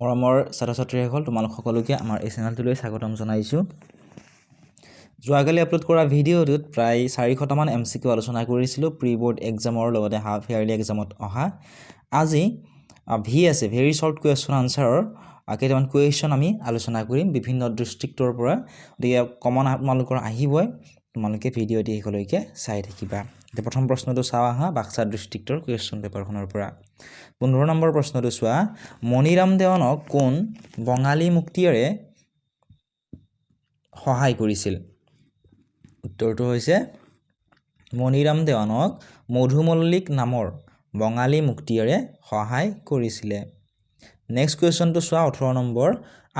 মৰমৰ ছাত্ৰ-ছাত্ৰীসকল তোমালোক সকলোকে আমাৰ এই চেনেলটোলৈ স্বাগতম জনাইছোঁ। যোৱাকালি আপলোড কৰা ভিডিঅ'টোত প্ৰায় 400টামান MCQ আলোচনা কৰিছিলোঁ প্ৰি বৰ্ড এক্সামৰ লগতে হাফ ইয়াৰলি এক্সামত অহা। আজি VSA ভেৰি শ্বৰ্ট কুৱেশ্যন আনচাৰৰ কেইটামান কুৱেশ্যন আমি আলোচনা কৰিম বিভিন্ন ডিষ্ট্ৰিক্টৰ পৰা। গতিকে কমন তোমালোকৰ আহিবই, তোমালোকে ভিডিঅ'টি শেষলৈকে চাই থাকিবা। এতিয়া প্ৰথম প্ৰশ্নটো চাওঁ আহা বাক্সা ডিষ্ট্ৰিক্টৰ কুৱেশ্যন পেপাৰখনৰ পৰা। 15 নম্বৰ প্ৰশ্নটো চোৱা, মণিৰাম দেৱানক কোন বঙালী মুক্তিয়েৰে সহায় কৰিছিল? উত্তৰটো হৈছে মণিৰাম দেৱানক মধু মল্লিক নামৰ বঙালী মুক্তিয়েৰে সহায় কৰিছিলে। নেক্সট কুৱেশ্যনটো চোৱা 18 নম্বৰ,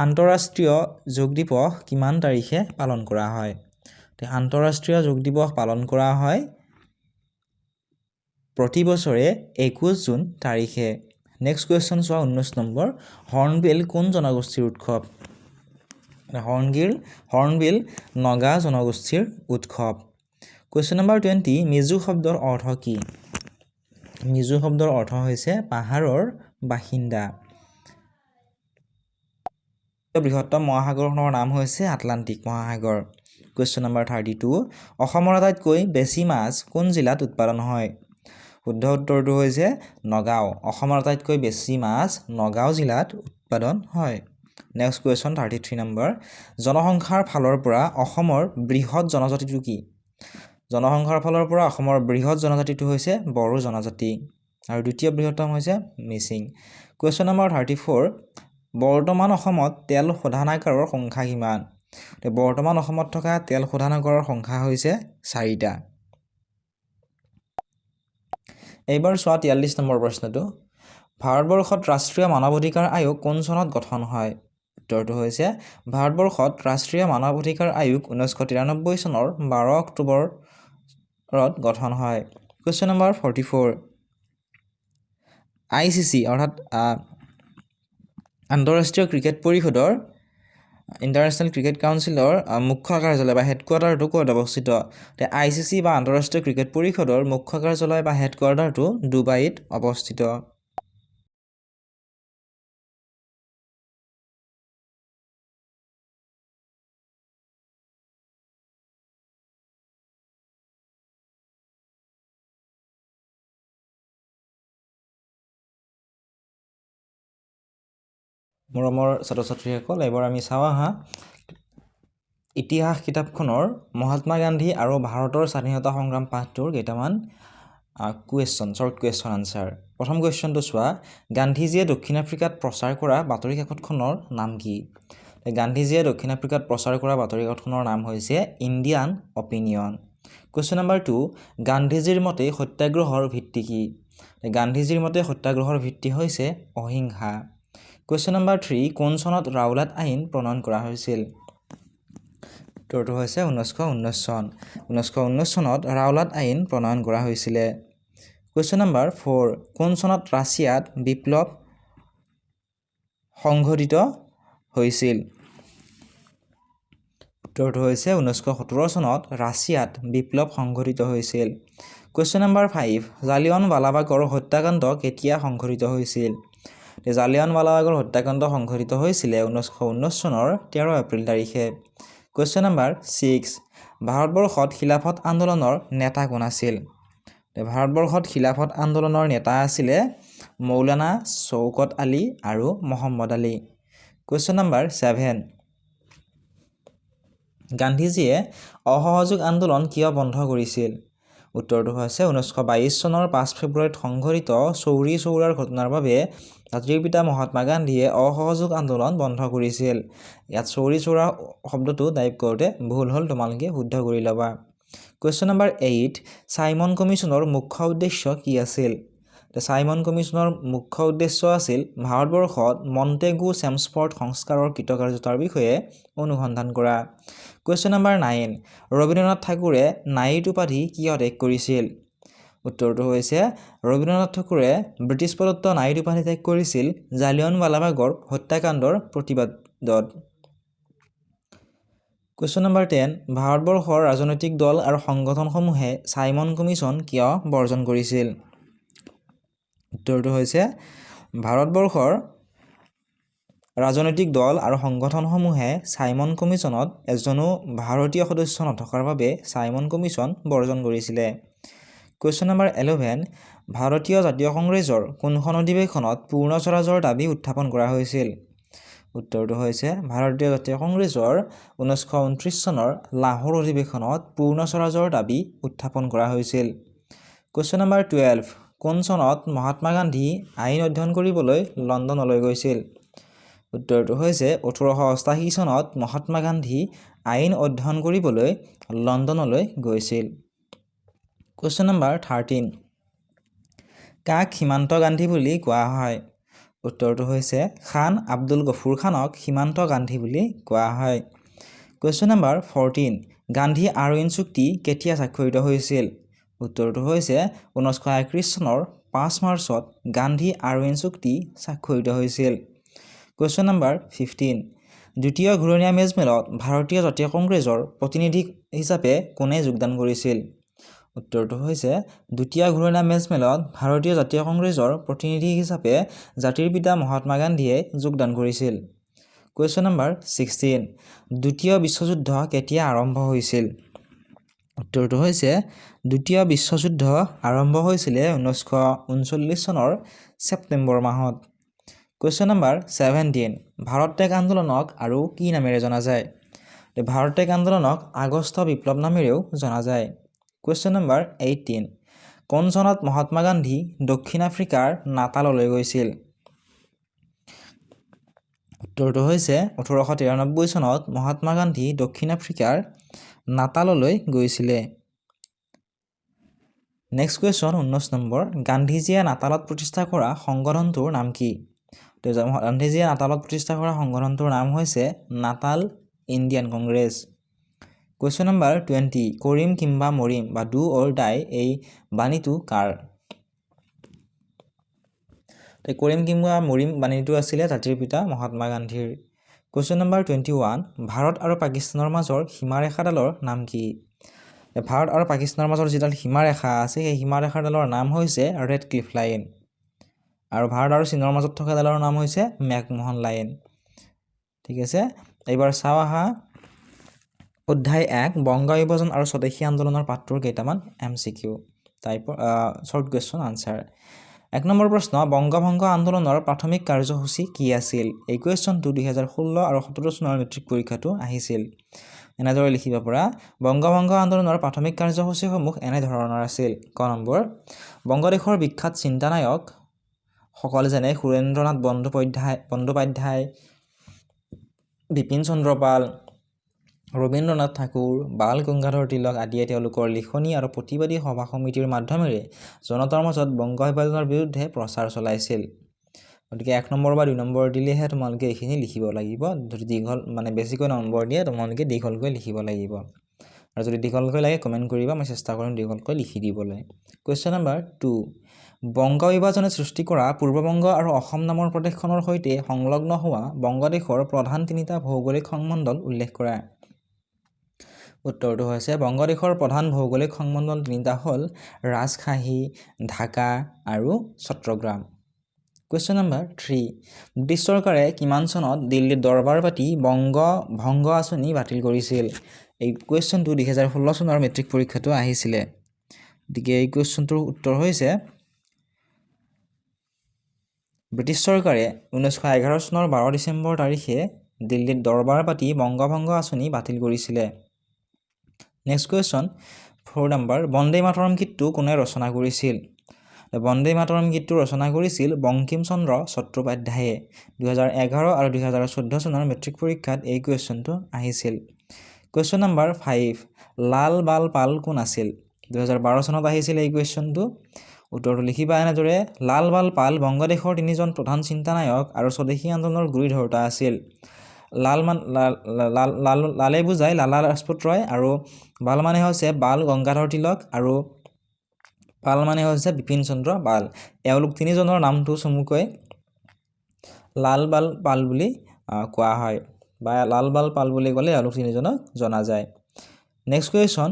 আন্তঃৰাষ্ট্ৰীয় যোগ দিৱস কিমান তাৰিখে পালন কৰা হয়? আন্তঃৰাষ্ট্ৰীয় যোগ দিৱস পালন কৰা হয় প্ৰতি বছৰে 21 জুন তাৰিখে। নেক্সট কুৱেশ্যন চোৱা 19 নম্বৰ, হৰ্ণবিল কোন জনগোষ্ঠীৰ উৎসৱ? হৰ্ণবিল নগা জনগোষ্ঠীৰ উৎসৱ। কুৱেশ্যন নম্বৰ 20, মিজো শব্দৰ অৰ্থ কি? মিজো শব্দৰ অৰ্থ হৈছে পাহাৰৰ বাসিন্দা। বৃহত্তম মহাসাগৰখনৰ নাম হৈছে আটলান্টিক মহাসাগৰ। কুৱেশ্যন নম্বৰ 32, অসমৰ আটাইতকৈ বেছি মাছ কোন জিলাত উৎপাদন হয়? শুদ্ধ উত্তৰটো হৈছে নগাঁও। অসমৰ আটাইতকৈ বেছি মাছ নগাঁও জিলাত উৎপাদন হয়। নেক্সট কুৱেশ্যন 33 নম্বৰ, জনসংখ্যাৰ ফালৰ পৰা অসমৰ বৃহৎ জনজাতিটো কি? জনসংখ্যাৰ ফালৰ পৰা অসমৰ বৃহৎ জনজাতিটো হৈছে বড়ো জনজাতি আৰু দ্বিতীয় বৃহত্তম হৈছে মিচিং। কুৱেশ্যন নম্বৰ 34, বৰ্তমান অসমত তেল শোধনাগাৰৰ সংখ্যা কিমান? বৰ্তমান অসমত থকা তেল শোধনাগাৰৰ সংখ্যা হৈছে 4টা। এইবাৰ চোৱা 43 নম্বৰ প্ৰশ্নটো, ভাৰতবৰ্ষত ৰাষ্ট্ৰীয় মানৱ অধিকাৰ আয়োগ কোন চনত গঠন হয়? উত্তৰটো হৈছে ভাৰতবৰ্ষত ৰাষ্ট্ৰীয় মানৱ অধিকাৰ আয়োগ 1993 চনৰ 12 অক্টোবৰত গঠন হয়। কুৱেশ্যন নম্বৰ 44, ICC অৰ্থাৎ আন্তঃৰাষ্ট্ৰীয় ক্ৰিকেট পৰিষদৰ ইণ্টাৰনেশ্যনেল ক্ৰিকেট কাউন্সিলৰ মুখ্য কাৰ্যালয় বা হেডকোৱাৰ্টাৰটো ক'ত অৱস্থিত? ICC বা আন্তঃৰাষ্ট্ৰীয় ক্ৰিকেট পৰিষদৰ মুখ্য কাৰ্যালয় বা হেডকোৱাৰ্টাৰটো ডুবাইত অৱস্থিত। মৰমৰ ছাত্ৰ-ছাত্ৰীসকল, এইবাৰ আমি চাওঁ আহা ইতিহাস কিতাপখনৰ মহাত্মা গান্ধী আৰু ভাৰতৰ স্বাধীনতা সংগ্ৰাম পাঠটোৰ কেইটামান কুৱেশ্যন, শ্বৰ্ট কুৱেশ্যন আনচাৰ। প্ৰথম কুৱেশ্যনটো চোৱা, গান্ধীজীয়ে দক্ষিণ আফ্ৰিকাত প্ৰচাৰ কৰা বাতৰি কাকতখনৰ নাম কি? গান্ধীজীয়ে দক্ষিণ আফ্ৰিকাত প্ৰচাৰ কৰা বাতৰি কাকতখনৰ নাম হৈছে ইণ্ডিয়ান অপিনিয়ন। কুৱেশ্যন নম্বৰ 2, গান্ধীজীৰ মতে সত্যাগ্ৰহৰ ভিত্তি কি? গান্ধীজীৰ মতে সত্যাগ্ৰহৰ ভিত্তি হৈছে অহিংসা। কুৱেশ্যন নম্বৰ 3, কোন চনত ৰাওলাট আইন প্ৰণয়ন কৰা হৈছিল? উত্তৰটো হৈছে 1919 চন। 1919 চনত ৰাওলাট আইন প্ৰণয়ন কৰা হৈছিলে। কুৱেশ্যন নম্বৰ 4, কোন চনত ৰাছিয়াত বিপ্লৱ সংঘটিত হৈছিল? উত্তৰটো হৈছে 1917 চনত ৰাছিয়াত বিপ্লৱ সংঘটিত হৈছিল। কুৱেশ্যন নম্বৰ 5, জালিয়ানৱালাবাগৰ হত্যাকাণ্ড কেতিয়া সংঘটিত হৈছিল? জালিয়ানৱালাবাগৰ হত্যাকাণ্ড সংঘটিত হৈছিলে 1919 চনৰ 13 এপ্ৰিল তাৰিখে। কুৱেশ্যন নম্বৰ 6, ভাৰতবৰ্ষত খিলাফত আন্দোলনৰ নেতা কোন আছিল? ভাৰতবৰ্ষত খিলাফত আন্দোলনৰ নেতা আছিলে মৌলানা শৌকত আলী আৰু মহম্মদ আলী। কুৱেশ্যন নম্বৰ 7, গান্ধীজীয়ে অসহযোগ আন্দোলন কিয় বন্ধ কৰিছিল? উত্তৰটো হৈছে 1922 চনৰ 5 ফেব্ৰুৱাৰীত সংঘটিত চৌৰি চৌৰাৰ ঘটনাৰ বাবে জাতিৰ পিতা মহাত্মা গান্ধীয়ে অসহযোগ আন্দোলন বন্ধ কৰিছিল। ইয়াত চৌৰি চৌৰা শব্দটো টাইপ কৰোঁতে ভুল হ'ল, তোমালোকে শুদ্ধ কৰি ল'বা। কুৱেশ্যন নম্বৰ 8, চাইমন কমিশ্যনৰ মুখ্য উদ্দেশ্য কি আছিল? চাইমন কমিশ্যনৰ মুখ্য উদ্দেশ্য আছিল ভাৰতবৰ্ষত মণ্টেগু চেমছফৰ্ড সংস্কাৰৰ কৃতকাৰ্যতাৰ বিষয়ে অনুসন্ধান কৰা। কুৱেশ্যন নম্বৰ 9, ৰবীন্দ্ৰনাথ ঠাকুৰে নাইট উপাধি কিয় ত্যাগ কৰিছিল? উত্তৰটো হৈছে ৰবীন্দ্ৰনাথ ঠাকুৰে ব্ৰিটিছ প্ৰদত্ত নাইট উপাধি ত্যাগ কৰিছিল জালিয়ানৱালাবাগৰ হত্যাকাণ্ডৰ প্ৰতিবাদত। কুৱেশ্যন নম্বৰ 10, ভাৰতবৰ্ষৰ ৰাজনৈতিক দল আৰু সংগঠনসমূহে চাইমন কমিশ্যন কিয় বৰ্জন কৰিছিল? উত্তৰটো হৈছে ভাৰতবৰ্ষৰ ৰাজনৈতিক দল আৰু সংগঠনসমূহে ছাইমন কমিশ্যনত এজনো ভাৰতীয় সদস্য নথকাৰ বাবে ছাইমন কমিশ্যন বৰ্জন কৰিছিলে। কুৱেশ্যন নম্বৰ 11 ভাৰতীয় জাতীয় কংগ্ৰেছৰ কোনখন অধিৱেশনত পূৰ্ণ স্বৰাজৰ দাবী উত্থাপন কৰা হৈছিল? উত্তৰটো হৈছে ভাৰতীয় জাতীয় কংগ্ৰেছৰ 1929 চনৰ লাহোৰ অধিৱেশনত পূৰ্ণ স্বৰাজৰ দাবী উত্থাপন কৰা হৈছিল। কুৱেশ্যন নম্বৰ 12 কোন চনত মহাত্মা গান্ধী আইন অধ্যয়ন কৰিবলৈ লণ্ডনলৈ গৈছিল? উত্তৰটো হৈছে 1888 চনত মহাত্মা গান্ধী আইন অধ্যয়ন কৰিবলৈ লণ্ডনলৈ গৈছিল। কুৱেশ্যন নম্বৰ 13 কাক সীমান্ত গান্ধী বুলি কোৱা হয়? উত্তৰটো হৈছে খান আব্দুল গফুৰ খানক সীমান্ত গান্ধী বুলি কোৱা হয়। কুৱেশ্যন নম্বৰ 14 গান্ধী আৰউইন চুক্তি কেতিয়া স্বাক্ষৰিত হৈছিল? উত্তৰটো হৈছে 1931 চনৰ 5 মাৰ্চত গান্ধী আৰউইন চুক্তি স্বাক্ষৰিত হৈছিল। কুৱেশ্যন নম্বৰ 15 দ্বিতীয় ঘূৰণীয়া মেজমেলত ভাৰতীয় জাতীয় কংগ্ৰেছৰ প্ৰতিনিধি হিচাপে কোনে যোগদান কৰিছিল? উত্তৰটো হৈছে দ্বিতীয় ঘূৰণীয়া মেজমেলত ভাৰতীয় জাতীয় কংগ্ৰেছৰ প্ৰতিনিধি হিচাপে জাতিৰ পিতা মহাত্মা গান্ধীয়ে যোগদান কৰিছিল। কুৱেশ্যন নম্বৰ 16 দ্বিতীয় বিশ্বযুদ্ধ কেতিয়া আৰম্ভ হৈছিল? উত্তৰটো হৈছে দ্বিতীয় বিশ্বযুদ্ধ আৰম্ভ হৈছিলে 1939 চনৰ ছেপ্টেম্বৰ মাহত। কুৱেশ্যন নম্বৰ 17 ভাৰত ত্যাগ আন্দোলনক আৰু কি নামেৰে জনা যায়? ভাৰত ত্যাগ আন্দোলনক আগষ্ট বিপ্লৱ নামেৰেও জনা যায়। কুৱেশ্যন নম্বৰ 18 কোন চনত মহাত্মা গান্ধী দক্ষিণ আফ্ৰিকাৰ নাটাললৈ গৈছিল? উত্তৰটো হৈছে 1893 চনত মহাত্মা গান্ধী দক্ষিণ আফ্ৰিকাৰ নাটাললৈ গৈছিলে। নেক্সট কুৱেশ্যন 19 নম্বৰ গান্ধীজীয়ে নাটালত প্ৰতিষ্ঠা কৰা সংগঠনটোৰ নাম কি? গান্ধীজীয়ে নাটালত প্ৰতিষ্ঠা কৰা সংগঠনটোৰ নাম হৈছে Natal Indian Congress. Question number 20 কৰিম কিম্বা মৰিম বা ডু অৰ ডাই এই বাণীটো কাৰ? কৰিম কিম্বা মৰিম বাণীটো আছিলে জাতিৰ পিতা মহাত্মা গান্ধীৰ। কুৱেশ্যন নম্বৰ 21 ভাৰত আৰু পাকিস্তানৰ মাজৰ সীমাৰেখাডালৰ নাম কি? ভাৰত আৰু পাকিস্তানৰ মাজৰ যিডাল সীমাৰেখা আছে সেই সীমাৰেখাডালৰ নাম হৈছে ৰেড ক্লিফ লাইন আৰু ভাৰত আৰু চীনৰ মাজত থকা ডালৰ নাম হৈছে মেকমোহন লাইন। ঠিক আছে, এইবাৰ চাওঁ আহা অধ্যায় 1 বংগ বিভাজন আৰু স্বদেশী আন্দোলনৰ পাঠটোৰ কেইটামান MCQ টাইপৰ শৰ্ট কুৱেশ্যন আনচাৰ। 1 নম্বৰ প্ৰশ্ন বংগভংগ আন্দোলনৰ প্ৰাথমিক কাৰ্যসূচী কি আছিল? এই কুৱেশ্যনটো 2016 আৰু 17 চনৰ মেট্ৰিক পৰীক্ষাটো আহিছিল। এনেদৰে লিখিব পৰা বংগভংগ আন্দোলনৰ প্ৰাথমিক কাৰ্যসূচীসমূহ এনেধৰণৰ আছিল। ক নম্বৰ বংগদেশৰ বিখ্যাত চিন্তানায়ক সকল যেনে সুৰেন্দ্ৰনাথ বন্দ্যোপাধ্যায়, বিপিন চন্দ্ৰ পাল, ৰবীন্দ্ৰনাথ ঠাকুৰ, বাল গংগাধৰ তিলক আদিয়ে তেওঁলোকৰ লিখনি আৰু প্ৰতিবাদী সভা সমিতিৰ মাধ্যমেৰে জনতাৰ মাজত বংগ বিভাজনৰ বিৰুদ্ধে প্ৰচাৰ চলাইছিল। গতিকে 1 নম্বৰ বা 2 নম্বৰ দিলেহে তোমালোকে এইখিনি লিখিব লাগিব। যদি দীঘল বেছিকৈ নম্বৰ দিয়ে তোমালোকে দীঘলকৈ লিখিব লাগিব আৰু যদি দীঘলকৈ লাগে কমেণ্ট কৰিবা, মই চেষ্টা কৰিম দীঘলকৈ লিখি দিবলৈ। কুৱেশ্যন নম্বৰ 2 বংগ বিভাজনে সৃষ্টি কৰা পূৰ্ববংগ আৰু অসম নামৰ প্ৰদেশখনৰ সৈতে সংলগ্ন হোৱা বংগদেশৰ প্ৰধান 3টা ভৌগোলিক সংমণ্ডল উল্লেখ কৰা। উত্তৰটো হৈছে বংগদেশৰ প্ৰধান ভৌগোলিক সংমণ্ডল 3টা হ'ল ৰাজখাহী, ঢাকা আৰু চট্টগ্ৰাম। কুৱেশ্যন নম্বৰ 3 ব্ৰিটিছ চৰকাৰে কিমান চনত দিল্লীত দৰবাৰ পাতি বংগ ভংগ আঁচনি বাতিল কৰিছিল? এই কুৱেশ্যনটো 2016 চনৰ মেট্ৰিক পৰীক্ষাটো আহিছিলে। গতিকে এই কুৱেশ্যনটোৰ উত্তৰ হৈছে ব্ৰিটিছ চৰকাৰে 1911 চনৰ 12 ডিচেম্বৰ তাৰিখে দিল্লীত দৰবাৰ পাতি বংগভংগ আঁচনি বাতিল কৰিছিলে। Next question 4 number Vande Mataram গীতটো কোনে ৰচনা কৰিছিল? বন্দে মাতৰম গীতটো ৰচনা কৰিছিল বংকিম চন্দ্ৰ চট্টোপাধ্যায়ে। 2011 আৰু 2014 চনৰ মেট্ৰিক পৰীক্ষাত এই কুৱেশ্যনটো আহিছিল। কুৱেশ্যন নম্বৰ 5 লাল বাল পাল কোন আছিল? 2012 চনত আহিছিল এই কুৱেশ্যনটো। উত্তৰটো লিখিবা এনেদৰে লাল বাল পাল বংগদেশৰ 3জন প্ৰধান চিন্তানায়ক আৰু স্বদেশী আন্দোলনৰ গুৰিধৰ্তা আছিল। লালে বুজাই লালা লাজপত ৰায় আৰু বাল মানে হৈছে বাল গংগাধৰ তিলক আৰু পাল মানে হৈছে বিপিন চন্দ্ৰ পাল। এওঁলোক 3জনৰ নামটো চমুকৈ লাল বাল পাল বুলি কোৱা হয় বা লাল বাল পাল বুলি ক'লে এওঁলোক 3জনক জনা যায়। নেক্সট কুৱেশ্যন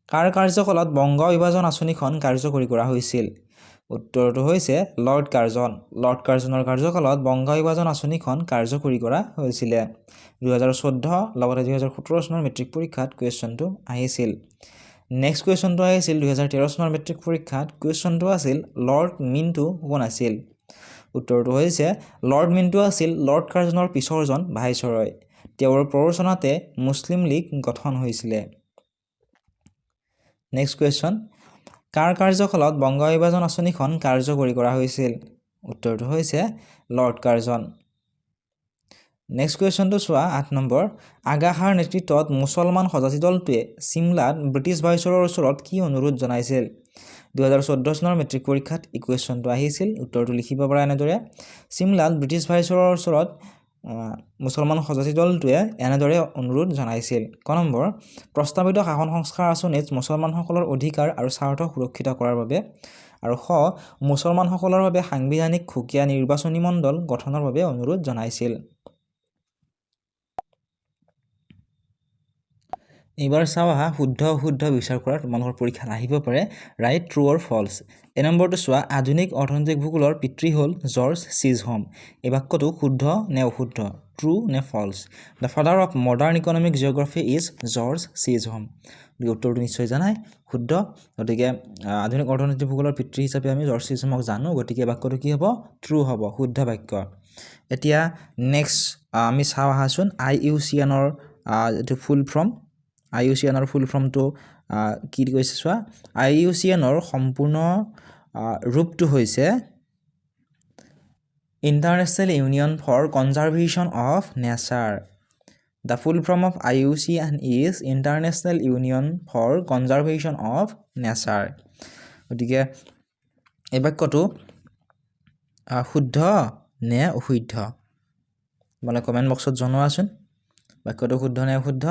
কাৰ কাৰ্যকালত বংগ বিভাজন আঁচনিখন কাৰ্যকৰী কৰা হৈছিল? উত্তৰটো হৈছে লৰ্ড কাৰ্জনৰ কাৰ্যকালত বংগ বিভাজন আঁচনিখন কাৰ্যকৰী কৰা হৈছিলে 2014 লগতে 2017 চনৰ মেট্ৰিক পৰীক্ষাত কুৱেশ্যনটো আহিছিল নেক্সট কুৱেশ্যনটো আহিছিল 2013 চনৰ মেট্ৰিক পৰীক্ষাত কুৱেশ্যনটো আছিল লৰ্ড মিণ্টো কোন আছিল উত্তৰটো হৈছে লৰ্ড মিণ্টো আছিল লৰ্ড কাৰ্জনৰ পিছৰজন ভাইচৰয় তেওঁৰ প্ৰৰোচনাতে মুছলিম লীগ গঠন হৈছিলে নেক্সট কুৱেশ্যন কাৰ কাৰ্যকালত বংগ বিভাজন আঁচনিখন কাৰ্যকৰী কৰা হৈছিল উত্তৰটো হৈছে লৰ্ড কাৰ্জন নেক্সট কুৱেশ্যনটো চোৱা 8 নম্বৰ আগা খাঁৰ নেতৃত্বত মুছলমান সজাতি দলটোৱে চিমলাত ব্ৰিটিছ ভাইচৰয়ৰ ওচৰত কি অনুৰোধ জনাইছিল 2014 চনৰ মেট্ৰিক পৰীক্ষাত এই কুৱেশ্যনটো আহিছিল উত্তৰটো লিখিব পৰা এনেদৰে চিমলাত ব্ৰিটিছ ভাইচৰয়ৰ ওচৰত মুছলমান সজাতি দলটোৱে এনেদৰে অনুৰোধ জনাইছিল ক নম্বৰ প্ৰস্তাৱিত শাসন সংস্কাৰ আঁচনিত মুছলমানসকলৰ অধিকাৰ আৰু স্বাৰ্থ সুৰক্ষিত কৰাৰ বাবে আৰু খ মুছলমানসকলৰ বাবে সাংবিধানিক সুকীয়া নিৰ্বাচনী মণ্ডল গঠনৰ বাবে অনুৰোধ জনাইছিল এইবাৰ চাও আহা শুদ্ধ অশুদ্ধ বিচাৰ কৰা তোমালোকৰ পৰীক্ষাত আহিব পাৰে ৰাইট ট্ৰু অৰ ফলছ এই নম্বৰটো চোৱা আধুনিক অৰ্থনৈতিক ভূগোলৰ পিতৃ হ'ল জৰ্জ চিজহম এই বাক্যটো শুদ্ধ নে অশুদ্ধ ট্ৰু নে false the father of modern economic geography is George Chisholm উত্তৰটো নিশ্চয় জানাই শুদ্ধ গতিকে আধুনিক অৰ্থনৈতিক ভূগোলৰ পিতৃ হিচাপে আমি জৰ্জ চিজহমক জানো গতিকে বাক্যটো কি হ'ব ট্ৰু হ'ব শুদ্ধ বাক্য এতিয়া নেক্সট আমি চাও আহাচোন IUCNৰ এইটো ফুল ফৰ্ম IUCNৰ ফুল ফৰ্মটো কি কৈছে চোৱা IUCNৰ সম্পূৰ্ণ ৰূপটো হৈছে international union for conservation of nature The full form of IUCN is International Union for Conservation of Nature গতিকে এই বাক্যটো শুদ্ধ নে অশুদ্ধ মানে কমেন্ট বক্সত জনোৱাচোন বাক্যটো শুদ্ধ নে অশুদ্ধ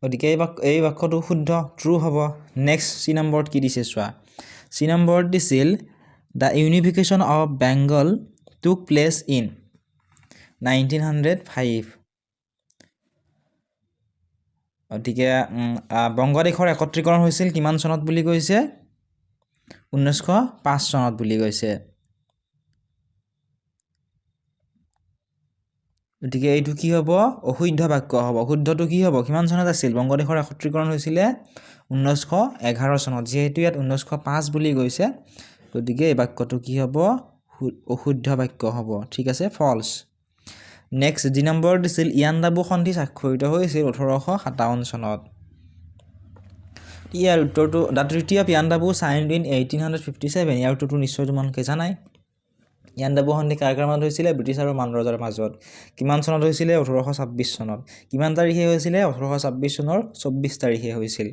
গতিকে এই বাক্যটো শুদ্ধ ট্ৰু হ'ব নেক্সট সি নম্বৰত কি দিছে চোৱা সি নম্বৰত দিছিল the unification of Bengal took place in 1905 গতিকে বংগদেশৰ একত্ৰীকৰণ হৈছিল কিমান চনত বুলি কৈছে 1905 চনত বুলি কৈছে গতিকে এইটো কি হ'ব অশুদ্ধ বাক্য হ'ব অশুদ্ধটো কি হ'ব কিমান চনত আছিল বংগদেশৰ একত্ৰীকৰণ হৈছিল 1911 চনত যেহেতু ইয়াত 1905 বুলি কৈছে গতিকে এই বাক্যটো কি হ'ব অশুদ্ধ বাক্য হ'ব ঠিক আছে ফলছ নেক্সট ডি নম্বৰ দিছিল ইয়াণ্ডাবু সন্ধি স্বাক্ষৰিত হৈছিল 1857 চনত ইয়াৰ উত্তৰটো the treaty of Yandabo signed in 1857 ইয়াৰ উত্তৰটো নিশ্চয় তোমালোকে জানাই ইয়াণ্ডাবু সন্ধি কাৰ মাজত হৈছিলে ব্ৰিটিছ আৰু মান ৰজাৰ মাজত কিমান চনত হৈছিলে 1826 চনত কিমান তাৰিখে হৈছিলে 1826 চনৰ 24 তাৰিখে হৈছিল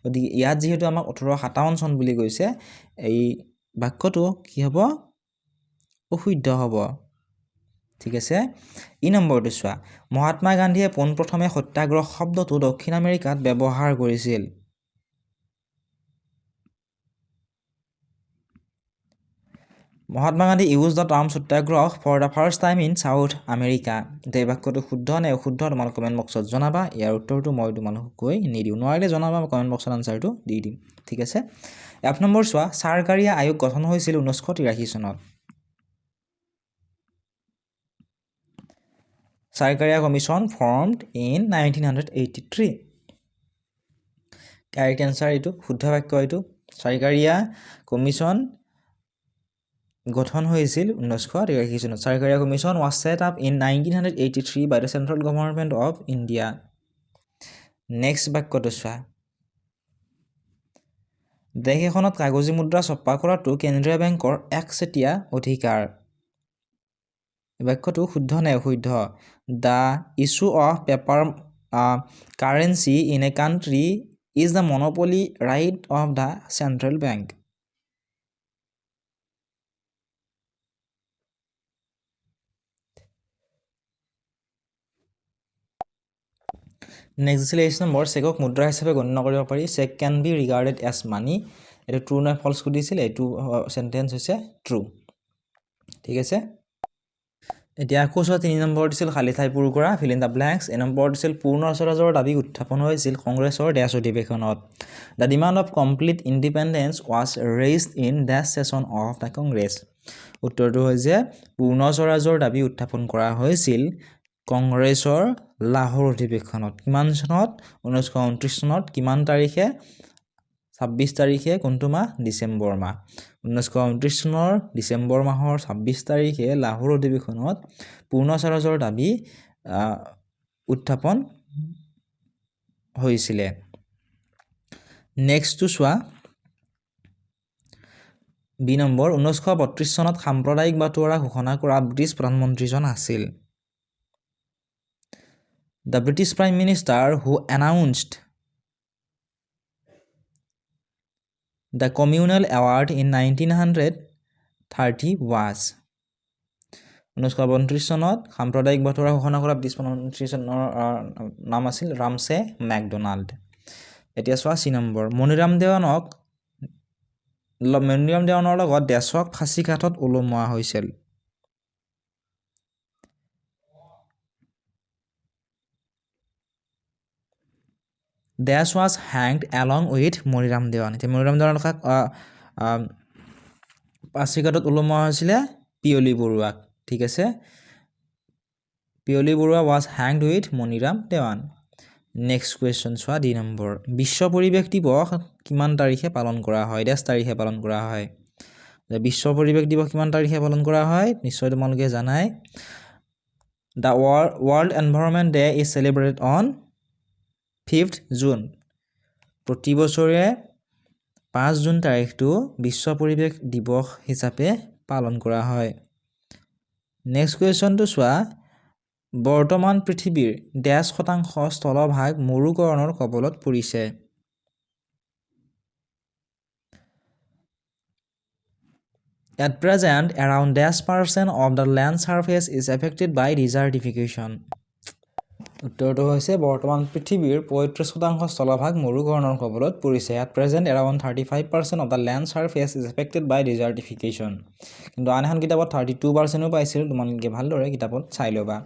গতিকে ইয়াত যেহেতু আমাক 1857 চন বুলি কৈছে এই বাক্যটো কি হ'ব অশুদ্ধ হ'ব ঠিক আছে ই নম্বৰটো চোৱা মহাত্মা গান্ধীয়ে পোনপ্ৰথমে সত্যাগ্ৰহ শব্দটো দক্ষিণ আমেৰিকাত ব্যৱহাৰ কৰিছিল Mahatma Gandhi use the term satyagraha for the first time in South America এই বাক্যটো শুদ্ধ নে অশুদ্ধ তোমালোকে কমেণ্ট বক্সত জনাবা ইয়াৰ উত্তৰটো মই তোমালোকক কৈ নিদিওঁ নোৱাৰিলে জনাবা কমেণ্ট বক্সত আনসাৰটো দি দিম ঠিক আছে 1 নম্বৰ চোৱা চৰকাৰীয়া আয়োগ গঠন হৈছিল 1983 চনত Sarkaria Commission formed in 1983. Correct answer এইটো শুদ্ধ বাক্য এইটো Sarkaria Commission গঠন হৈছিল 1983 চনত Sarkaria Commission was set up in 1983 by the Central Government of India. Next বাক্যটো চোৱা দেশ এখনত কাগজী মুদ্ৰা ছপা কৰাটো কেন্দ্ৰীয় বেংকৰ একচেটিয়া অধিকাৰ বাক্যটো শুদ্ধ নে অশুদ্ধ The issue of paper currency in a country is the monopoly right of the central bank. Next lesson more চেকক মুদ্ৰা হিচাপে গণ্য কৰিব পাৰি cheque can be regarded as money এটো ট্ৰু নে ফলছ সুধিছিল এইটো সেন্টেন্স হৈছে ট্ৰু ঠিক আছে এতিয়া আকৌ 3 নম্বৰ দিছিল খালী ঠাই পূৰ কৰা fill in the blanks. Number দিছিল পূৰ্ণ স্বৰাজৰ দাবী উত্থাপন হৈছিল কংগ্ৰেছৰ ডেছ অধিৱেশনত। The demand of complete independence was raised in ডেছ ছেছন অফ দ্য কংগ্ৰেছ। উত্তৰটো হৈছে পূৰ্ণ স্বৰাজৰ দাবী উত্থাপন কৰা হৈছিল কংগ্ৰেছৰ লাহোৰ অধিৱেশনত। কিমান চনত? 1929 চনত। কিমান তাৰিখে? 26 তাৰিখে। কোনটো মাহ? ডিচেম্বৰ মাহ। 1929 চনৰ ডিচেম্বৰ মাহৰ 26 তাৰিখে লাহোৰ অধিৱেশনত পূৰ্ণ স্বৰাজৰ দাবী উত্থাপন হৈছিলে। নেক্সটটো চোৱা বি নম্বৰ। 1932 চনত সাম্প্ৰদায়িক বাটোৱাৰা ঘোষণা কৰা ব্ৰিটিছ প্ৰধানমন্ত্ৰীজন আছিল। The British Prime Minister who announced the Communal Award in 1930 was 1932 চনত সাম্প্ৰদায়িক বাটোৱাৰা ঘোষণা কৰা ব্ৰিটিছ প্ৰধানমন্ত্ৰীজনৰ নাম আছিল ৰামছে মেকডোনাল্ড। এতিয়া চোৱা চি নম্বৰ। মণিৰাম দেৱানৰ লগত ডেছক ফাঁচীকাঠত ওলমোৱা হৈছিল। ডেছ was hanged along with Maniram Dewan. এতিয়া মণিৰাম দেৱানৰ লগত ফাঁচীকাঠত ওলমোৱা হৈছিলে পিয়লি বৰুৱাক। ঠিক আছে, Piyali Barua was hanged with Maniram Dewan. Next question চোৱা ডি নম্বৰ। বিশ্ব পৰিৱেশ দিৱস কিমান তাৰিখে পালন কৰা হয়? ডেছ তাৰিখে পালন কৰা হয়? বিশ্ব পৰিৱেশ দিৱস কিমান তাৰিখে পালন কৰা হয়? নিশ্চয় তোমালোকে জানাই। The world environment day is celebrated on 5th June. প্ৰতি বছৰে 5 জুন তাৰিখটো বিশ্ব পৰিৱেশ দিৱস হিচাপে পালন কৰা হয়। নেক্সট কুৱেশ্যনটো চোৱা। বৰ্তমান পৃথিৱীৰ ডেছ শতাংশ স্থলভাগ মৰুকৰণৰ কবলত পৰিছে? At present, around 10% of the land surface is affected by desertification. উত্তৰটো হৈছে বৰ্তমান পৃথিৱীৰ 35% স্থলভাগ মৰুকৰণৰ কবলত পৰিছে। At present, around 35% of the land surface is affected by desertification. কিন্তু আন এখন কিতাপত 32%ও পাইছিল। তোমালোকে ভালদৰে কিতাপত চাই ল'বা।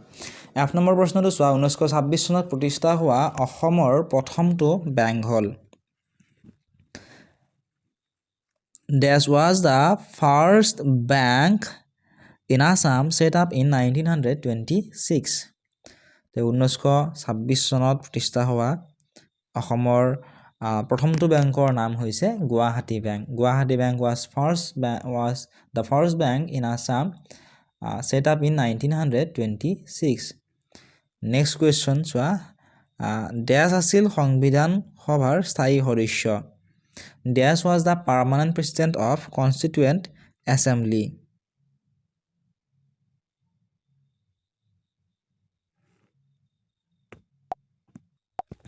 এক নম্বৰ প্ৰশ্নটো চোৱা। 1926 চনত প্ৰতিষ্ঠা হোৱা অসমৰ প্ৰথমটো বেংক হ'ল? This was the first bank in Assam set up in 1926. 1926 চনত প্ৰতিষ্ঠা হোৱা অসমৰ প্ৰথমটো বেংকৰ নাম হৈছে Guwahati bank. Guwahati bank was the first bank in Assam set up in 1926. Next question চোৱা। ডেছ আছিল সংবিধান সভাৰ স্থায়ী সদস্য? ডেছ was the permanent president of Constituent Assembly.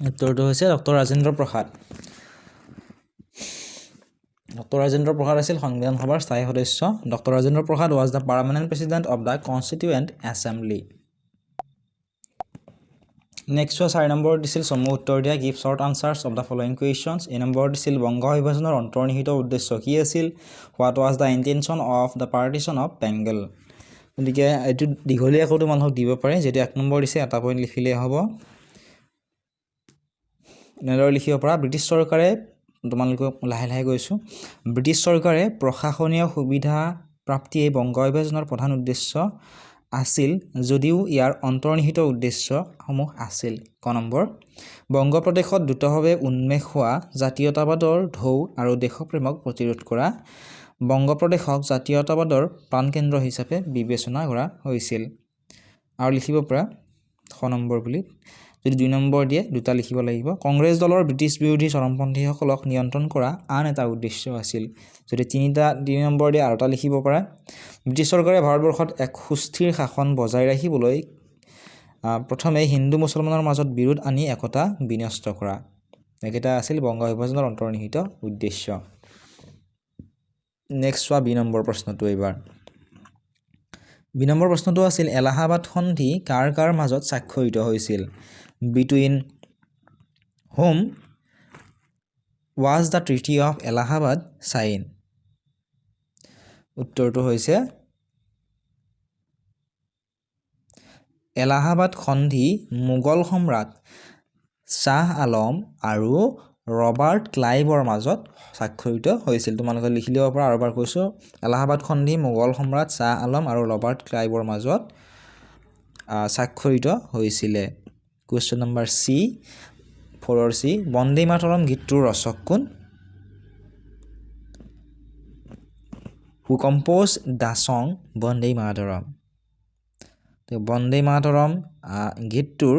উত্তৰটো হৈছে ডক্টৰ ৰাজেন্দ্ৰ প্ৰসাদ। ডক্টৰ ৰাজেন্দ্ৰ প্ৰসাদ আছিল সংবিধান সভাৰ স্থায়ী সদস্য। Doctor Rajendra Prasad was the permanent president of the Constituent Assembly. Next 4 number দিছিল চমু উত্তৰ দিয়া। Give short answers of the following questions. এই নম্বৰ দিছিল বংগ বিভাজনৰ অন্তৰ্নিহিত উদ্দেশ্য কি আছিল? What was the intention of the partition of Bengal. গতিকে এইটো দীঘলীয়াকৈ তোমালোকক দিব পাৰে। যিহেতু 1 নম্বৰ দিছে এটা পইণ্ট লিখিলেই হ'ব। এনেদৰে লিখিব পৰা। ব্ৰিটিছ চৰকাৰে, তোমালোকক লাহে লাহে গৈছোঁ, ব্ৰিটিছ চৰকাৰে প্ৰশাসনীয় সুবিধা প্ৰাপ্তিয়েই বংগ বিভাজনৰ প্ৰধান উদ্দেশ্য আছিল যদিও ইয়াৰ অন্তৰ্নিহিত উদ্দেশ্যসমূহ আছিল। ক নম্বৰ। বংগ প্ৰদেশত দ্ৰুতভাৱে উন্মেষ হোৱা জাতীয়তাবাদৰ ঢৌ আৰু দেশপ্ৰেমক প্ৰতিৰোধ কৰা। বংগ প্ৰদেশক জাতীয়তাবাদৰ প্ৰাণকেন্দ্ৰ হিচাপে বিবেচনা কৰা হৈছিল। আৰু লিখিব পৰা খ নম্বৰ বুলি। যদি 2 নম্বৰ দিয়ে 2টা লিখিব লাগিব। কংগ্ৰেছ দলৰ ব্ৰিটিছ বিৰোধী চৰমপন্থীসকলক নিয়ন্ত্ৰণ কৰা আন এটা উদ্দেশ্য আছিল। যদি 3 নম্বৰ দিয়ে আৰু এটা লিখিব পৰা। ব্ৰিটিছ চৰকাৰে ভাৰতবৰ্ষত এক সুস্থিৰ শাসন বজাই ৰাখিবলৈ প্ৰথমে হিন্দু মুছলমানৰ মাজত বিৰোধ আনি একতা বিনষ্ট কৰা। এইকেইটা আছিল বংগ বিভাজনৰ অন্তৰ্নিহিত উদ্দেশ্য। নেক্সট চোৱা 2 নম্বৰ প্ৰশ্নটো এইবাৰ। 2 নম্বৰ প্ৰশ্নটো আছিল এলাহাবাদ সন্ধি কাৰ কাৰ মাজত স্বাক্ষৰিত হৈছিল? Between whom was the Treaty of Allahabad signed? উত্তৰটো হৈছে এলাহাবাদ সন্ধি মোগল সম্ৰাট শ্বাহ আলম আৰু ৰবাৰ্ট ক্লাইভৰ মাজত স্বাক্ষৰিত হৈছিল। তোমালোকে লিখি ল'ব পৰা, আৰু এবাৰ কৈছোঁ, এলাহাবাদ সন্ধি মোগল সম্ৰাট শ্বাহ আলম আৰু ৰবাৰ্ট ক্লাইভৰ মাজত স্বাক্ষৰিত হৈছিলে। কুৱেশ্যন নম্বৰ চি, 4ৰ চি, বন্দে মাতৰম গীতটোৰ ৰচক কোন? Who composed the song Vande Mataram? Vande Mataram গীতটোৰ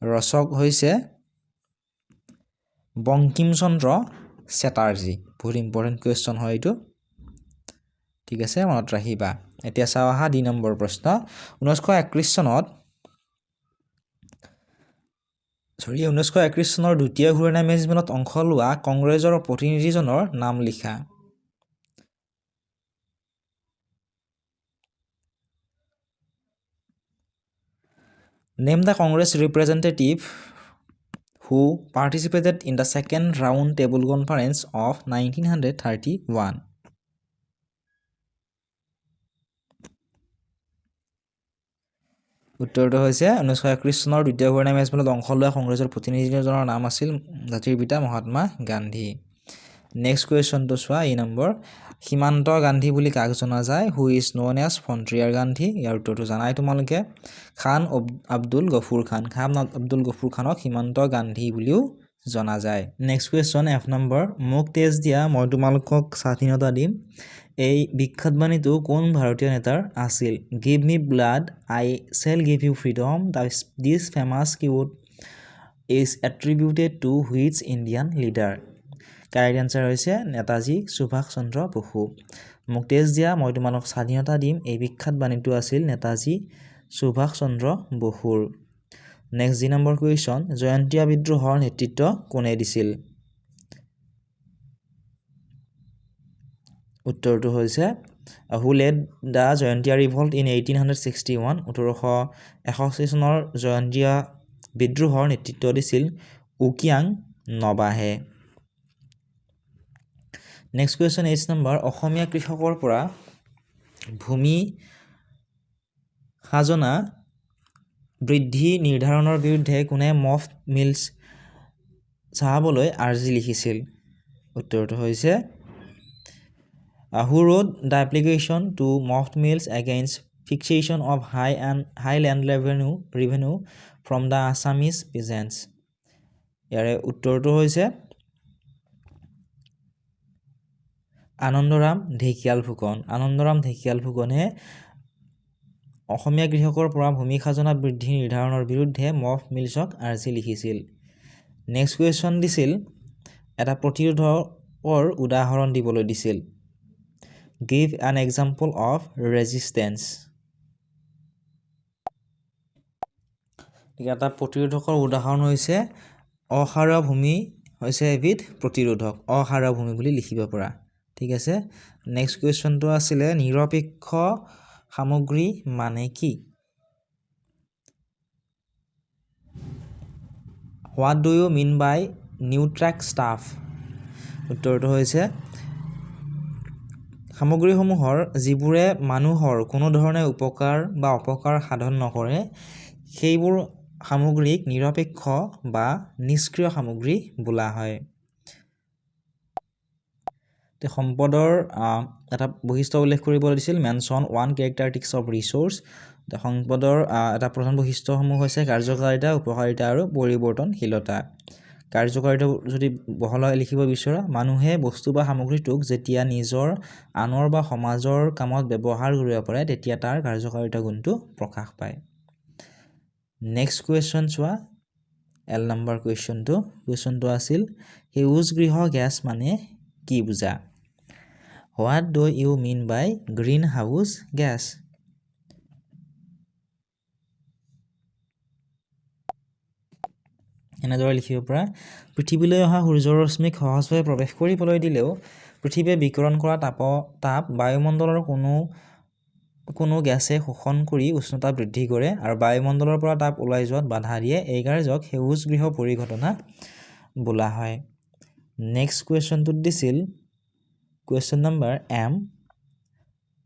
ৰচক হৈছে বংকিম চন্দ্ৰ চেটাৰ্জী। বহুত ইম্পৰ্টেণ্ট কুৱেশ্যন হয় এইটো, ঠিক আছে, মনত ৰাখিবা। এতিয়া চাওঁ আহা 2 নম্বৰ প্ৰশ্ন। 1931 চনৰ দ্বিতীয় ঘূৰণীয়া মেজমেলত অংশ লোৱা কংগ্ৰেছৰ প্ৰতিনিধিজনৰ নাম লিখা। Name the Congress representative who participated in the second round table conference of 1931. উত্তৰটো হৈছে 1931 চনৰ দ্বিতীয় ঘূৰণীয়া মেজমেলত অংশ লোৱা কংগ্ৰেছৰ প্ৰতিনিধিজনৰ নাম আছিল জাতিৰ পিতা মহাত্মা গান্ধী। নেক্সট কুৱেশ্যনটো চোৱা, এই নম্বৰ, সীমান্ত গান্ধী বুলি কাক জনা যায়? Who is known as frontier Gandhi? ইয়াৰ উত্তৰটো জানাই তোমালোকে, খান আব্দুল গফুৰ খান। খান আব্দুল গফুৰ খানক সীমান্ত গান্ধী বুলিও জনা যায়। নেক্সট কুৱেশ্যন, F নম্বৰ, মোক তেজ দিয়া মই তোমালোকক স্বাধীনতা দিম, এই বিখ্যাত বাণীটো কোন ভাৰতীয় নেতাৰ আছিল? Give me blood I shall give you freedom, this famous quote is attributed to which Indian leader? Correct answer হৈছে নেতাজী সুভাষ চন্দ্ৰ বসু। মোক তেজ দিয়া মই তোমালোক স্বাধীনতা দিম, এই বিখ্যাত বাণীটো আছিল নেতাজী সুভাষ চন্দ্ৰ বসুৰ। নেক্সট 2 নম্বৰ কুৱেশ্যন, জয়ন্তীয়া বিদ্ৰোহৰ নেতৃত্ব কোনে দিছিল? উত্তৰটো হৈছে who led the Jaintia revolt in 1861। 1861 চনৰ জয়ন্তীয়া বিদ্ৰোহৰ নেতৃত্ব দিছিল উকিয়াং নবাহে। নেক্সট কুৱেশ্যন, H নম্বৰ, অসমীয়া কৃষকৰ পৰা ভূমি খাজনা বৃদ্ধি নিৰ্ধাৰণৰ বিৰুদ্ধে কোনে মফ মিলছ চাহাবলৈ আৰ্জি লিখিছিল? উত্তৰটো হৈছে who wrote the application to Moffat Mills against fixation of high land revenue from the Assamese peasants? ইয়াৰে উত্তৰটো হৈছে আনন্দৰাম ঢেকিয়াল ফুকন। আনন্দৰাম ঢেকিয়াল ফুকনে অসমীয়া কৃষকৰ পৰা ভূমি খাজনা বৃদ্ধি নিৰ্ধাৰণৰ বিৰুদ্ধে মফ মিলছক আৰ্জি লিখিছিল। নেক্সট কুৱেশ্যন দিছিল, এটা প্ৰতিৰোধৰ উদাহৰণ দিবলৈ দিছিল। Give an example of resistance. এটা প্ৰতিৰোধকৰ উদাহৰণ হৈছে অসাৰুৱা ভূমি হৈছে এবিধ প্ৰতিৰোধক, অসাৰুৱা ভূমি বুলি লিখিব পৰা, ঠিক আছে। নেক্সট কুৱেশ্যনটো আছিলে নিৰপেক্ষ সামগ্ৰী মানে কি? What do you mean by neutral stuff? উত্তৰটো হৈছে সামগ্ৰীসমূহৰ যিবোৰে মানুহৰ কোনো ধৰণে উপকাৰ বা অপকাৰ সাধন নকৰে সেইবোৰ সামগ্ৰীক নিৰপেক্ষ বা নিষ্ক্ৰিয় সামগ্ৰী বোলা হয়। সম্পদৰ এটা বৈশিষ্ট্য উল্লেখ কৰিবলৈ দিছিল, মেনশ্যন 1 কেৰেক্টাৰিষ্টিক্স অফ ৰিচোৰ্চ। সম্পদৰ এটা প্ৰধান বৈশিষ্ট্যসমূহ হৈছে কাৰ্যকাৰিতা, উপকাৰিতা আৰু পৰিৱৰ্তনশীলতা। কাৰ্যকাৰিতা যদি বহলাই লিখিব বিচৰা, মানুহে বস্তু বা সামগ্ৰীটোক যেতিয়া নিজৰ, আনৰ বা সমাজৰ কামত ব্যৱহাৰ কৰিব পাৰে তেতিয়া তাৰ কাৰ্যকাৰিতা গুণটো প্ৰকাশ পায়। নেক্সট কুৱেশ্যন চোৱা, L নম্বৰ কুৱেশ্যনটো আছিল সেউজ গৃহ গেছ মানে কি বুজা? What do you mean by greenhouse gas? এনেদৰে লিখিব পৰা, পৃথিৱীলৈ অহা সূৰ্যৰ ৰশ্মিক সহজভাৱে প্ৰৱেশ কৰিবলৈ দিলেও পৃথিৱীয়ে বিকিৰণ কৰা তাপ বায়ুমণ্ডলৰ কোনো গেছে শোষণ কৰি উষ্ণতা বৃদ্ধি কৰে আৰু বায়ুমণ্ডলৰ পৰা তাপ ওলাই যোৱাত বাধা দিয়ে। এই কাৰ্যক সেউজ গৃহ পৰিঘটনা বোলা হয়। নেক্সট কুৱেশ্যনটোত দিছিল, কুৱেশ্যন নম্বৰ M,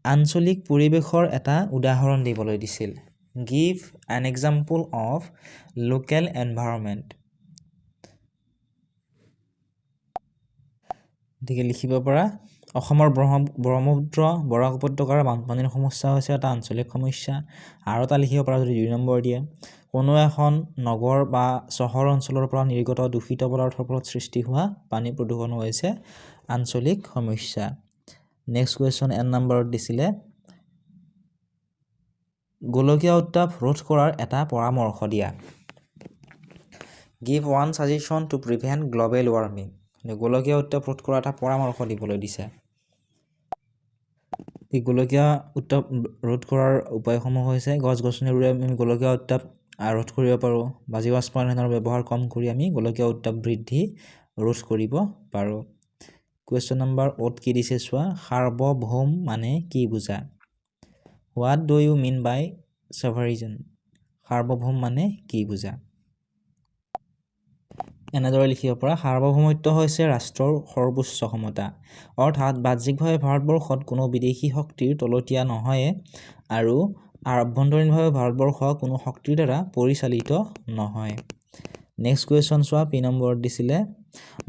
আঞ্চলিক পৰিৱেশৰ এটা উদাহৰণ দিবলৈ দিছিল। Give an example of local environment. গতিকে লিখিব পৰা অসমৰ ব্ৰহ্মপুত্ৰ বৰাক উপত্যকাৰ বানপানীৰ সমস্যা হৈছে এটা আঞ্চলিক সমস্যা। আৰু এটা লিখিব পৰা যদি 2 নম্বৰ দিয়ে, কোনো এখন নগৰ বা চহৰ অঞ্চলৰ পৰা নিৰ্গত দূষিত পদাৰ্থৰ ফলত সৃষ্টি হোৱা পানী প্ৰদূষণ হৈছে আঞ্চলিক সমস্যা। নেক্সট কুৱেশ্যন এন নম্বৰত দিছিলে গোলকীয় উত্তাপ ৰোধ কৰাৰ এটা পৰামৰ্শ দিয়া। Give one suggestion to prevent global warming. গোলকীয় উত্তাপ ৰোধ কৰাৰ এটা পৰামৰ্শ দিবলৈ দিছে। এই গোলকীয় উত্তাপ ৰোধ কৰাৰ উপায়সমূহ হৈছে গছ গছনি ৰুই আমি গোলকীয় উত্তাপ ৰোধ কৰিব পাৰোঁ, বা জীৱাশ্ম ইন্ধনৰ ব্যৱহাৰ কম কৰি আমি গোলকীয় উত্তাপ বৃদ্ধি ৰোধ কৰিব পাৰোঁ। কুৱেশ্যন নম্বৰ অ'ত কি দিছে চোৱা, সাৰ্বভৌম মানে কি বুজা? What do you mean by sovereign? সাৰ্বভৌম মানে কি বুজা? এনেদৰে লিখিব পৰা সাৰ্বভৌমত্ব হৈছে ৰাষ্ট্ৰৰ সৰ্বোচ্চ ক্ষমতা, অৰ্থাৎ বাহ্যিকভাৱে ভাৰতবৰ্ষত কোনো বিদেশী শক্তিৰ তলতীয়া নহয় আৰু আভ্যন্তৰীণভাৱে ভাৰতবৰ্ষ কোনো শক্তিৰ দ্বাৰা পৰিচালিত নহয়। নেক্সট কুৱেশ্যন চোৱা, পি নম্বৰত দিছিলে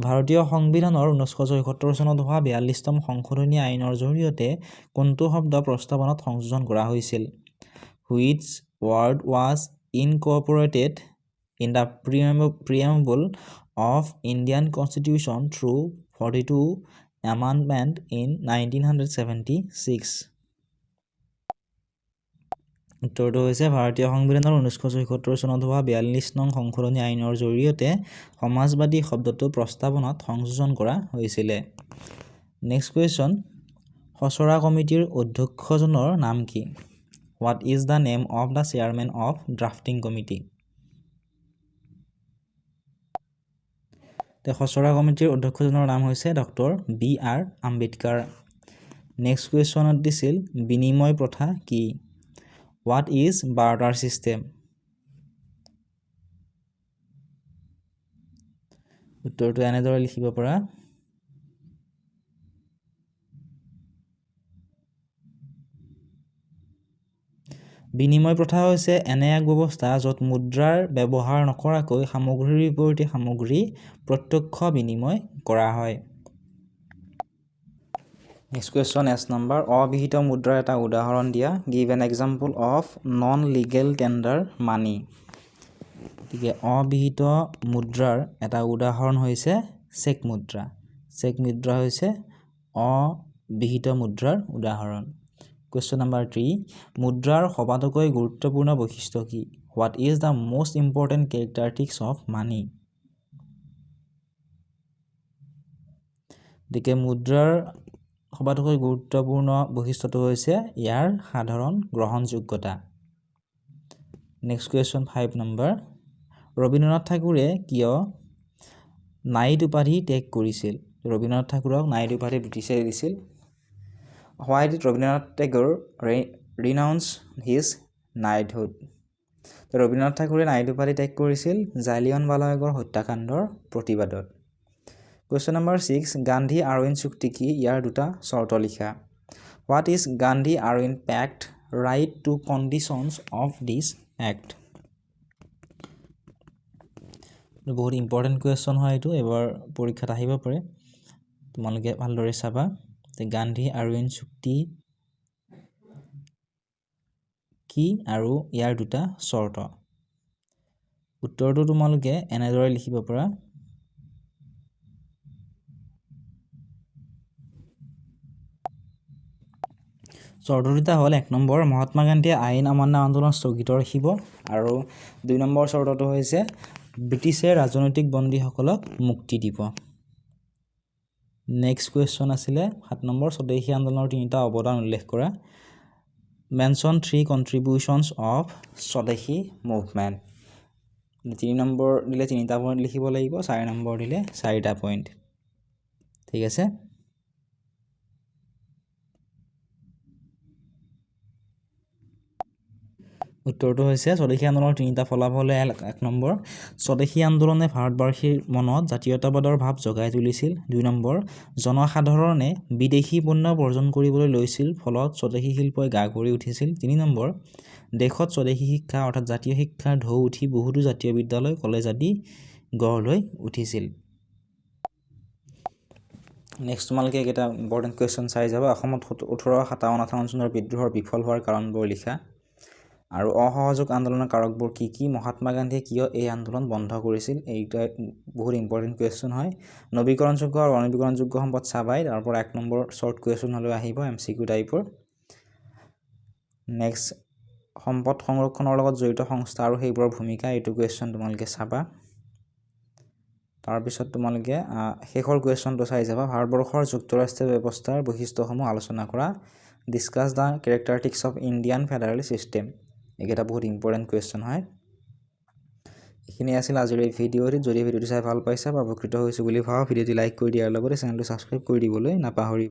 ভাৰতীয় সংবিধানৰ 1974 চনত হোৱা 42তম সংশোধনী আইনৰ জৰিয়তে কোনটো শব্দ প্ৰস্তাৱনাত সংযোজন কৰা হৈছিল? Which word was incorporated in the preamble of Indian Constitution through 42 Amendment in 1976? উত্তৰটো হৈছে ভাৰতীয় সংবিধানৰ 1974 চনত হোৱা 42 নং সংশোধনী আইনৰ জৰিয়তে সমাজবাদী শব্দটো প্ৰস্তাৱনাত সংযোজন কৰা হৈছিলে। নেক্সট কুৱেশ্যন, খচৰা কমিটিৰ অধ্যক্ষজনৰ নাম কি? What is the name of the chairman of drafting committee? খচৰা কমিটিৰ অধ্যক্ষজনৰ নাম হৈছে ডক্টৰ B.R. আম্বেদকাৰ। নেক্সট কুৱেশ্যনত দিছিল বিনিময় প্ৰথা কি? What is barter system? উত্তৰটো এনেদৰে লিখিব পৰা বিনিময় প্ৰথা হৈছে এনে এক ব্যৱস্থা য'ত মুদ্ৰাৰ ব্যৱহাৰ নকৰাকৈ সামগ্ৰীৰ বিপৰীতে সামগ্ৰী প্ৰত্যক্ষ বিনিময় কৰা হয়। নেক্সট কুৱেশ্যন এছ নম্বৰ, অবিহিত মুদ্ৰাৰ এটা উদাহৰণ দিয়া। Give an example of non legal tender money. গতিকে অবিহিত মুদ্ৰাৰ এটা উদাহৰণ হৈছে চেক মুদ্ৰা। চেক মুদ্ৰা হৈছে অবিহিত মুদ্ৰাৰ উদাহৰণ। কুৱেশ্যন নম্বৰ 3, মুদ্ৰাৰ সবাতোকৈ গুৰুত্বপূৰ্ণ বৈশিষ্ট্য কি? What is the most important characteristics of money? গতিকে মুদ্ৰাৰ সবাতোকৈ গুৰুত্বপূৰ্ণ বৈশিষ্ট্যটো হৈছে ইয়াৰ সাধাৰণ গ্ৰহণযোগ্যতা। নেক্সট কুৱেশ্যন 5 নম্বৰ, ৰবীন্দ্ৰনাথ ঠাকুৰে কিয় নাইট উপাধি ত্যাগ কৰিছিল? ৰবীন্দ্ৰনাথ ঠাকুৰক নাইট উপাধি ব্ৰিটিছে দিছিল। Why did Rabindranath Tagore renounce his knighthood? Rabindranath ঠাকুৰে নাইট উপাধি ত্যাগ কৰিছিল জালিয়ানৱালাবাগৰ হত্যাকাণ্ডৰ প্ৰতিবাদত। কুৱেশ্যন নম্বৰ 6, গান্ধী আৰউইন চুক্তি কি? ইয়াৰ দুটা চৰ্ত লিখা। What is Gandhi Irwin pact write two conditions of this act? বহুত ইম্পৰ্টেণ্ট কুৱেশ্যন হয় এইটো, এবাৰ পৰীক্ষাত আহিব পাৰে, তোমালোকে ভালদৰে চাবা। গান্ধী আৰউইন চুক্তি কি আৰু ইয়াৰ দুটা চৰ্ত? উত্তৰটো তোমালোকে এনেদৰে লিখিব পৰা চৰ্ত দুটা হ'ল, 1 নম্বৰ মহাত্মা গান্ধীয়ে আইন অমান্য আন্দোলন স্থগিত ৰাখিব, আৰু 2 নম্বৰ চৰ্তটো হৈছে ব্ৰিটিছে ৰাজনৈতিক বন্দীসকলক মুক্তি দিব। নেক্সট কুৱেশ্যন আছিলে 7 নম্বৰ, স্বদেশী আন্দোলনৰ 3টা অৱদান উল্লেখ কৰা। মেনশ্যন 3 কণ্ট্ৰিবিউশ্যনছ অফ স্বদেশী মুভমেণ্ট। 3 নম্বৰ দিলে 3টা পইণ্ট লিখিব লাগিব, 4 নম্বৰ দিলে 4টা পইণ্ট। ঠিক আছে। উত্তৰটো হৈছে স্বদেশী আন্দোলনৰ তিনিটা ফলাফল। 1 নম্বৰ, স্বদেশী আন্দোলনে ভাৰতবাসীৰ মনত জাতীয়তাবাদৰ ভাৱ জগাই তুলিছিল। 2 নম্বৰ, জনসাধাৰণে বিদেশী পণ্য বৰ্জন কৰিবলৈ লৈছিল, ফলত স্বদেশী শিল্পই গা কৰি উঠিছিল। 3 নম্বৰ, দেশত স্বদেশী শিক্ষা অৰ্থাৎ জাতীয় শিক্ষাৰ ঢৌ উঠি বহুতো জাতীয় বিদ্যালয় কলেজ আদি গঢ় লৈ উঠিছিল। নেক্সট তোমালোকে এইকেইটা ইম্পৰ্টেণ্ট কুৱেশ্যন চাই যাবা। অসমত 1857-58 চনৰ বিদ্ৰোহৰ বিফল হোৱাৰ কাৰণবোৰ লিখা আৰু অসহযোগ আন্দোলনৰ কাৰকবোৰ কি কি, মহাত্মা গান্ধীয়ে কিয় এই আন্দোলন বন্ধ কৰিছিল, এইটা বহুত ইম্পৰ্টেণ্ট কুৱেশ্যন হয়। নৱীকৰণযোগ্য আৰু অনৱীকৰণযোগ্য সম্পদ চাবাই, তাৰপৰা 1 নম্বৰ শ্বৰ্ট কুৱেশ্যন হ'লেও আহিব MCQ টাইপৰ। নেক্সট, সম্পদ সংৰক্ষণৰ লগত জড়িত সংস্থা আৰু সেইবোৰৰ ভূমিকা, এইটো কুৱেশ্যন তোমালোকে চাবা। তাৰপিছত তোমালোকে শেষৰ কুৱেশ্যনটো চাই যাবা। ভাৰতবৰ্ষৰ যুক্তৰাষ্ট্ৰীয় ব্যৱস্থাৰ বৈশিষ্ট্যসমূহ আলোচনা কৰা, discuss the characteristics of Indian federal system, এইকেইটা বহুত ইম্পৰ্টেণ্ট কুৱেশ্যন হয়। এইখিনি আছিল আজিৰ এই ভিডিঅ'টি। যদি ভিডিঅ'টো চাই ভাল পাইছা বা উপকৃত হৈছোঁ বুলি ভাবা, ভিডিঅ'টি লাইক কৰি দিয়াৰ লগতে চেনেলটো ছাবস্ক্ৰাইব কৰি দিবলৈ নাপাহৰিবা।